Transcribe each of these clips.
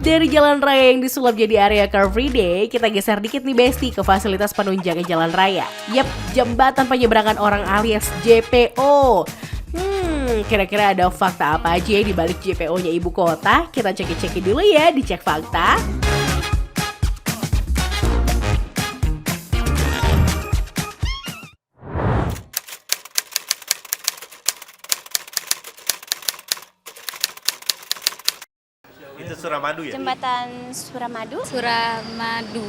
Dari jalan raya yang disulap jadi area Car Free Day, kita geser dikit nih Besti ke fasilitas penunjangnya jalan raya. Yap, jembatan penyeberangan orang alias JPO. Kira-kira ada fakta apa aja di balik JPO-nya ibu kota? Kita ceki-ceki dulu ya di Cek Fakta. Itu Suramadu ya? Jembatan Suramadu. Suramadu.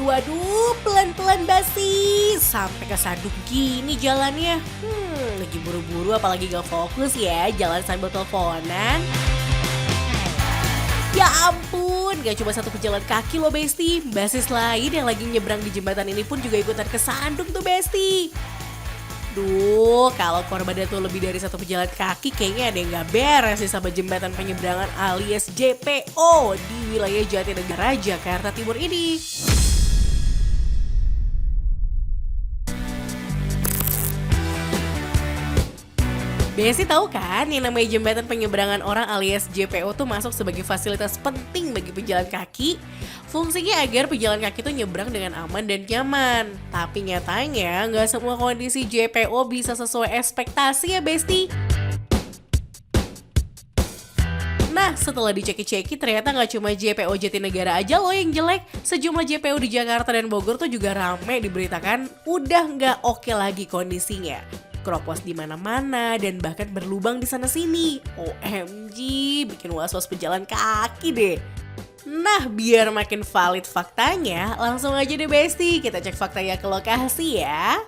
Waduh, pelan-pelan Basi. Sampai kesaduk gini jalannya. Lagi buru-buru apalagi gak fokus ya, jalan sambil teleponan. Ya ampun, gak cuma satu pejalan kaki loh Besti. Basis lain yang lagi nyebrang di jembatan ini pun juga ikutan kesandung tuh Besti. Duh, kalau korbannya tuh lebih dari satu pejalan kaki kayaknya ada yang gak beres sih sama jembatan penyeberangan alias JPO di wilayah Jatinegara, Jakarta Timur ini. Besti tahu kan yang namanya jembatan penyeberangan orang alias JPO tuh masuk sebagai fasilitas penting bagi pejalan kaki. Fungsinya agar pejalan kaki tuh nyebrang dengan aman dan nyaman. Tapi nyatanya nggak semua kondisi JPO bisa sesuai ekspektasi ya Besti. Nah, setelah diceki-ceki ternyata nggak cuma JPO Jatinegara aja loh yang jelek. Sejumlah JPO di Jakarta dan Bogor tuh juga rame diberitakan udah nggak oke lagi kondisinya. Keropos di mana-mana dan bahkan berlubang di sana-sini. OMG, bikin was-was pejalan kaki deh. Nah, biar makin valid faktanya, langsung aja deh Besti, kita cek faktanya ke lokasi ya.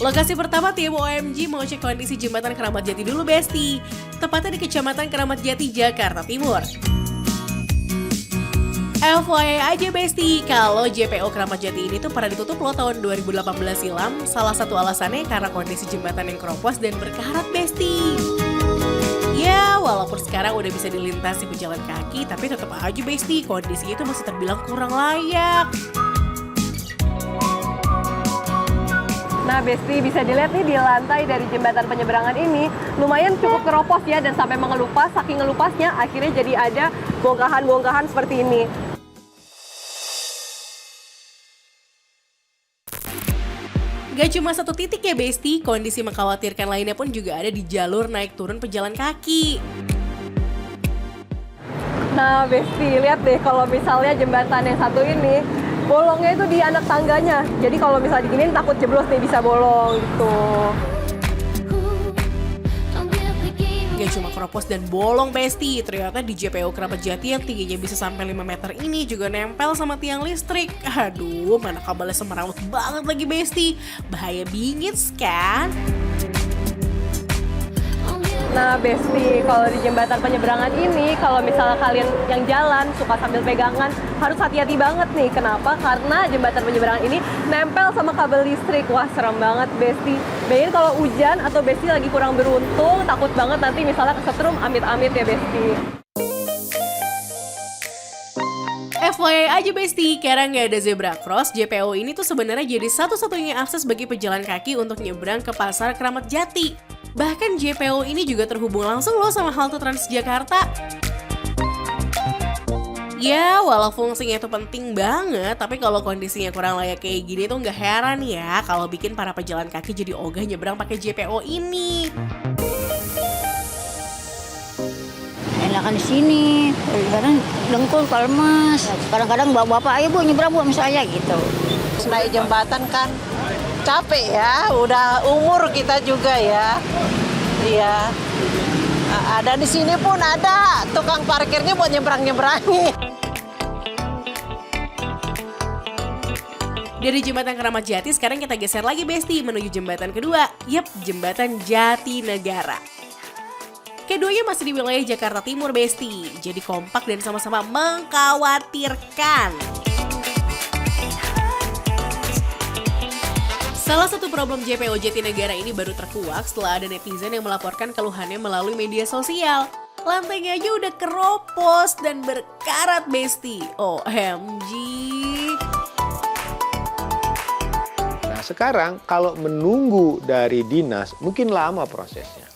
Lokasi pertama tim OMG mau cek kondisi jembatan Keramat Jati dulu Besti. Tepatnya di Kecamatan Keramat Jati, Jakarta Timur. FYI aja Besti, kalau JPO Keramat Jati ini tuh pernah ditutup loh tahun 2018 silam. Salah satu alasannya karena kondisi jembatan yang keropos dan berkarat Besti. Ya, walaupun sekarang udah bisa dilintasi pejalan kaki, tapi tetap aja Besti, kondisinya itu masih terbilang kurang layak. Nah Besti, bisa dilihat nih di lantai dari jembatan penyeberangan ini lumayan cukup keropos ya, dan sampai mengelupas. Saking ngelupasnya akhirnya jadi ada bongkahan-bongkahan seperti ini. Gak cuma satu titik ya Besti, kondisi mengkhawatirkan lainnya pun juga ada di jalur naik turun pejalan kaki. Nah Besti, lihat deh kalau misalnya jembatan yang satu ini bolongnya itu di anak tangganya. Jadi kalau misalnya diginiin takut jeblos nih, bisa bolong gitu. Gak cuma keropos dan bolong Besti, ternyata di JPO Keramat Jati yang tingginya bisa sampai 5 meter ini juga nempel sama tiang listrik. Aduh, mana kabelnya semerawut banget lagi Besti. Bahaya bingit kan? Nah Besti, kalau di jembatan penyeberangan ini, kalau misalnya kalian yang jalan suka sambil pegangan, harus hati-hati banget nih. Kenapa? Karena jembatan penyeberangan ini nempel sama kabel listrik. Wah, serem banget Besti. Bayangin kalau hujan atau Besti lagi kurang beruntung, takut banget nanti misalnya kesetrum, amit-amit ya Besti. FYI aja Besti, karena nggak ada zebra cross, JPO ini tuh sebenarnya jadi satu-satunya akses bagi pejalan kaki untuk nyebrang ke Pasar Keramat Jati. Bahkan JPO ini juga terhubung langsung loh sama halte Transjakarta. Ya, walau fungsinya itu penting banget, tapi kalau kondisinya kurang layak kayak gini tuh nggak heran ya kalau bikin para pejalan kaki jadi ogah nyebrang pakai JPO ini. Enakan di sini, kadang dengkul kalmas. Kadang-kadang bapak ayo bu nyebrang bu sama saya gitu. Naik jembatan kan capek ya, udah umur kita juga ya. Iya. Ada di sini pun ada tukang parkirnya buat nyebrang-nyebrangi. Dari jembatan Keramat Jati sekarang kita geser lagi Besti menuju jembatan kedua. Yap, jembatan Jatinegara. Keduanya masih di wilayah Jakarta Timur Besti, jadi kompak dan sama-sama mengkhawatirkan. Salah satu problem JPO Jatinegara ini baru terkuak setelah ada netizen yang melaporkan keluhannya melalui media sosial. Lantainya aja udah keropos dan berkarat besti. OMG. Nah sekarang kalau menunggu dari dinas mungkin lama prosesnya.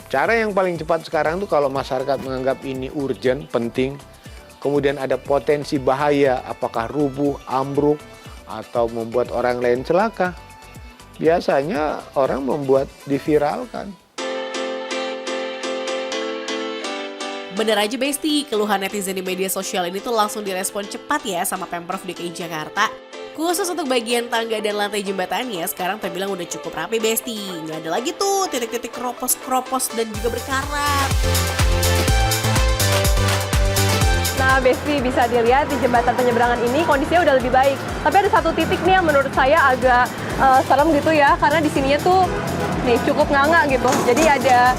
Cara yang paling cepat sekarang tuh kalau masyarakat menganggap ini urgent, penting, kemudian ada potensi bahaya, apakah rubuh, ambruk, atau membuat orang lain celaka, biasanya orang membuat diviralkan. Bener aja Besti, keluhan netizen di media sosial ini tuh langsung direspon cepat ya sama Pemprov DKI Jakarta. Khusus untuk bagian tangga dan lantai jembatannya sekarang terbilang udah cukup rapi Besti. Nggak ada lagi tuh titik-titik keropos-keropos dan juga berkarat. Nah, Besti bisa dilihat di jembatan penyeberangan ini kondisinya udah lebih baik. Tapi ada satu titik nih yang menurut saya agak serem gitu ya, karena di sininya tuh nih cukup nganga gitu. Jadi ada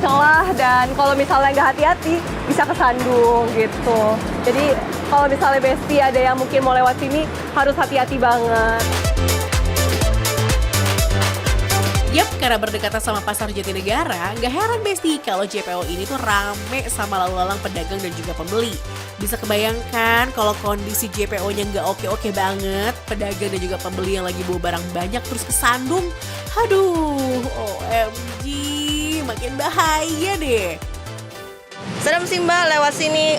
celah dan kalau misalnya nggak hati-hati bisa kesandung gitu. Jadi kalau misalnya Besti ada yang mungkin mau lewat sini harus hati-hati banget. Yap, karena berdekatan sama pasar Jatinegara, nggak heran Besti kalau JPO ini tuh rame sama lalu lalang pedagang dan juga pembeli. Bisa kebayangkan kalau kondisi JPO-nya nggak oke-oke banget, pedagang dan juga pembeli yang lagi bawa barang banyak terus kesandung. Aduh, OMG, makin bahaya deh. Serem sih Mbak, lewat sini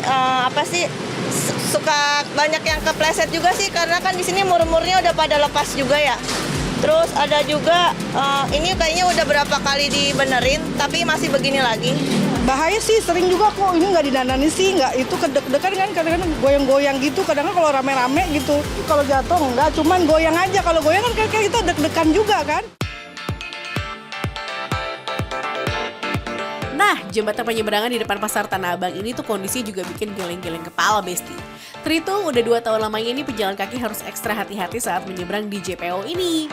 suka banyak yang kepleset juga sih karena kan di sini mur-murnya udah pada lepas juga ya. Terus ada juga ini kayaknya udah berapa kali dibenerin tapi masih begini lagi. Bahaya sih, sering juga kok ini nggak didandani sih, nggak itu kedek-dekan kan kadang-kadang goyang-goyang gitu, kadang-kadang kalau rame-rame gitu. Kalau jatuh enggak, cuman goyang aja, kalau goyang kan kayak kita deg-degan juga kan. Nah, jembatan penyeberangan di depan pasar Tanah Abang ini tuh kondisi juga bikin geleng-geleng kepala Besti. Terhitung udah 2 tahun lamanya ini pejalan kaki harus ekstra hati-hati saat menyeberang di JPO ini.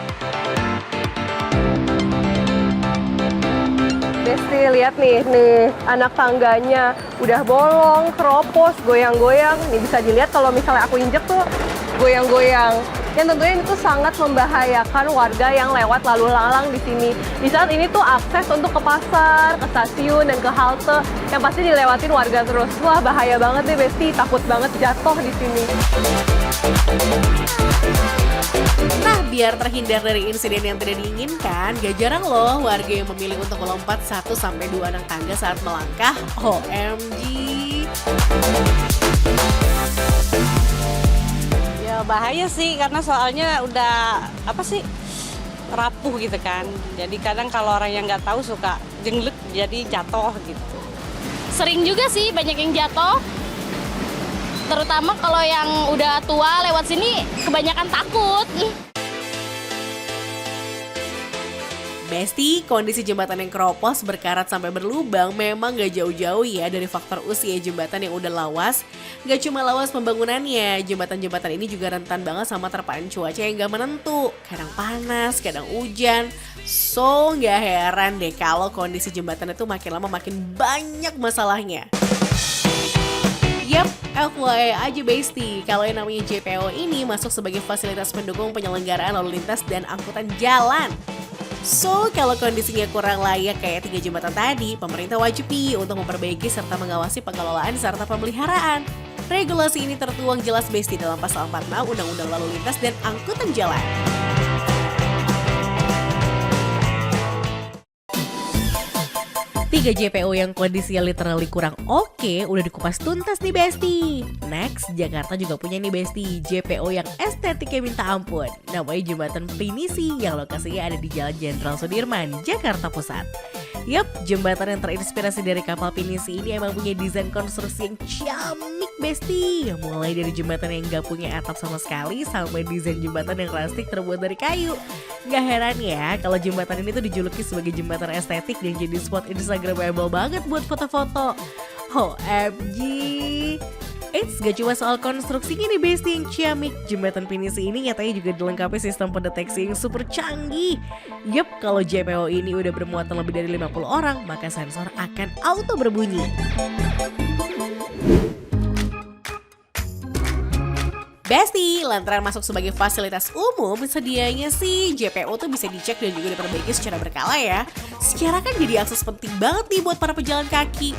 Besti lihat nih anak tangganya udah bolong, keropos, goyang-goyang. Nih bisa dilihat kalau misalnya aku injek tuh goyang-goyang. Yang tentunya ini tuh sangat membahayakan warga yang lewat lalu lalang di sini. Di saat ini tuh akses untuk ke pasar, ke stasiun, dan ke halte yang pasti dilewatin warga terus. Wah bahaya banget deh Besti, takut banget jatuh di sini. Nah, biar terhindar dari insiden yang tidak diinginkan, gak jarang loh warga yang memilih untuk melompat 1-2 anak tangga saat melangkah. OMG. Ya bahaya sih karena soalnya udah rapuh gitu kan. Jadi kadang kalau orang yang nggak tahu suka jenglek jadi jatuh gitu. Sering juga sih banyak yang jatuh. Terutama kalau yang udah tua lewat sini kebanyakan takut. Besti, kondisi jembatan yang keropos, berkarat sampai berlubang memang gak jauh-jauh ya dari faktor usia jembatan yang udah lawas. Gak cuma lawas pembangunannya, jembatan-jembatan ini juga rentan banget sama terpaan cuaca yang gak menentu. Kadang panas, kadang hujan. So gak heran deh kalau kondisi jembatan itu makin lama makin banyak masalahnya. Yap, FYI aja Besti, kalau yang namanya JPO ini masuk sebagai fasilitas pendukung penyelenggaraan lalu lintas dan angkutan jalan. So, kalau kondisinya kurang layak kayak 3 jembatan tadi, pemerintah wajib nih untuk memperbaiki serta mengawasi pengelolaan serta pemeliharaan. Regulasi ini tertuang jelas Besti dalam pasal 46 Undang-Undang Lalu Lintas dan Angkutan Jalan. 3 JPO yang kondisinya literally kurang oke udah dikupas tuntas nih Besti. Next, Jakarta juga punya nih Besti, JPO yang estetiknya minta ampun. Namanya Jembatan Pinisi yang lokasinya ada di Jalan Jenderal Sudirman, Jakarta Pusat. Yap, jembatan yang terinspirasi dari kapal Pinisi ini emang punya desain konstruksi yang ciamik Besti. Mulai dari jembatan yang gak punya atap sama sekali sampai desain jembatan yang rustic terbuat dari kayu. Gak heran ya kalau jembatan ini tuh dijuluki sebagai jembatan estetik dan jadi spot Instagramable banget buat foto-foto. OMG. Eits, gak cuma soal konstruksinya nih Besti yang ciamik. Jembatan Pinisi ini nyatanya juga dilengkapi sistem pendeteksi yang super canggih. Yup, kalau JPO ini udah bermuatan lebih dari 50 orang, maka sensor akan auto berbunyi. Besti, lantaran masuk sebagai fasilitas umum, sedianya sih JPO tuh bisa dicek dan juga diperbaiki secara berkala ya. Secara kan jadi akses penting banget nih buat para pejalan kaki.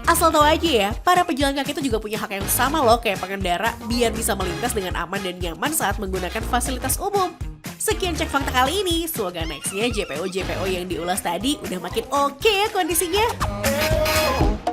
Asal tahu aja ya, para pejalan kaki itu juga punya hak yang sama loh kayak pengendara biar bisa melintas dengan aman dan nyaman saat menggunakan fasilitas umum. Sekian cek fakta kali ini, semoga nextnya JPO yang diulas tadi udah makin oke ya kondisinya.